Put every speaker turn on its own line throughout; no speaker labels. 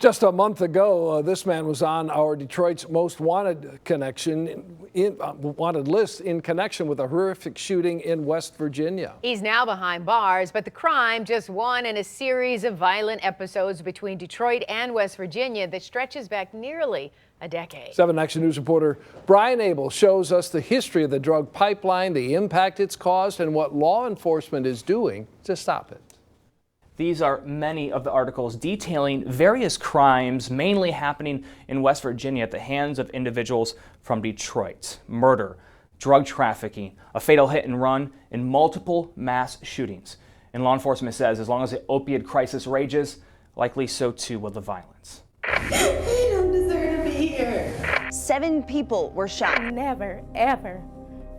Just a month ago, this man was on our Detroit's Most Wanted wanted list in connection with a horrific shooting in West Virginia.
He's now behind bars, but the crime just one in a series of violent episodes between Detroit and West Virginia that stretches back nearly a decade.
7 Action News reporter Brian Abel shows us the history of the drug pipeline, the impact it's caused, and what law enforcement is doing to stop it.
These are many of the articles detailing various crimes mainly happening in West Virginia at the hands of individuals from Detroit. Murder, drug trafficking, a fatal hit and run, and multiple mass shootings. And law enforcement says as long as the opioid crisis rages, likely so too will the violence.
They don't deserve to be here.
7 people were shot.
Never, ever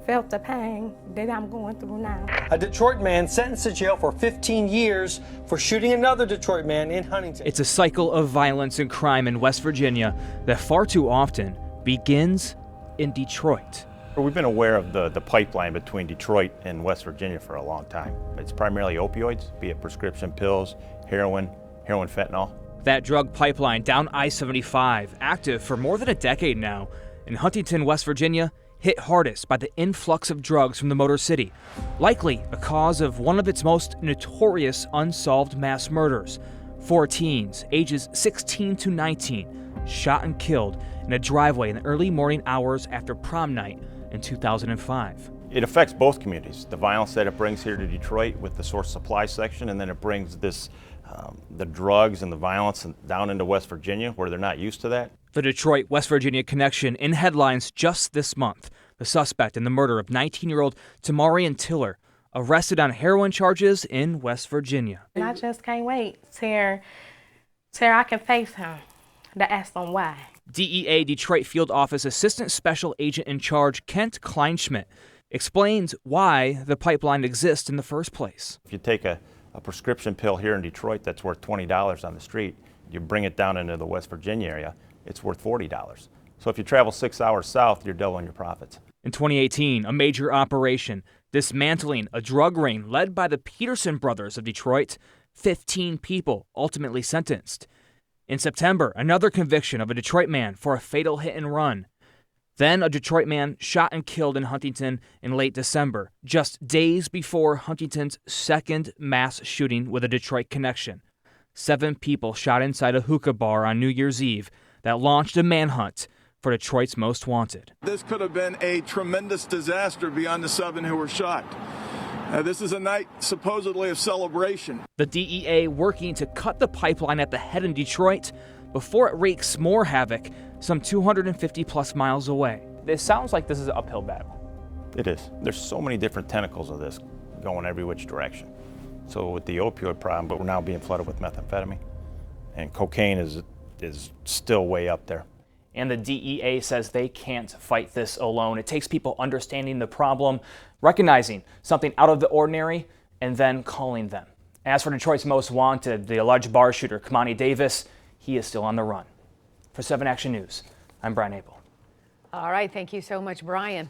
felt the pain that I'm going through now.
A Detroit man sentenced to jail for 15 years for shooting another Detroit man in Huntington.
It's a cycle of violence and crime in West Virginia that far too often begins in Detroit.
We've been aware of the pipeline between Detroit and West Virginia for a long time. It's primarily opioids, be it prescription pills, heroin fentanyl.
That drug pipeline down I-75, active for more than a decade now, in Huntington, West Virginia, hit hardest by the influx of drugs from the Motor City, likely a cause of one of its most notorious unsolved mass murders. 4 teens, ages 16 to 19, shot and killed in a driveway in the early morning hours after prom night in 2005.
It affects both communities. The violence that it brings here to Detroit with the source supply section, and then it brings this the drugs and the violence down into West Virginia where they're not used to that.
The Detroit-West Virginia connection in headlines just this month. The suspect in the murder of 19-year-old Tamarian Tiller, arrested on heroin charges in West Virginia.
And I just can't wait till I can face him to ask him why.
DEA Detroit Field Office Assistant Special Agent in Charge Kent Kleinschmidt explains why the pipeline exists in the first place.
If you take a prescription pill here in Detroit that's worth $20 on the street, you bring it down into the West Virginia area, it's worth $40. So if you travel 6 hours south, you're doubling your profits.
In 2018, a major operation dismantling a drug ring led by the Peterson brothers of Detroit, 15 people ultimately sentenced. In September, another conviction of a Detroit man for a fatal hit and run. Then a Detroit man shot and killed in Huntington in late December, just days before Huntington's second mass shooting with a Detroit connection. 7 people shot inside a hookah bar on New Year's Eve that launched a manhunt for Detroit's Most Wanted.
This could have been a tremendous disaster beyond the 7 who were shot. This is a night supposedly of celebration.
The DEA working to cut the pipeline at the head in Detroit before it wreaks more havoc some 250 plus miles away.
It sounds like this is an uphill battle.
It is. There's so many different tentacles of this going every which direction. So with the opioid problem, but we're now being flooded with methamphetamine, and cocaine is still way up there.
And the DEA says they can't fight this alone. It takes people understanding the problem, recognizing something out of the ordinary, and then calling them. As for Detroit's Most Wanted, the alleged bar shooter, Kamani Davis, he is still on the run. For 7 Action News, I'm Brian Abel.
All right, thank you so much, Brian.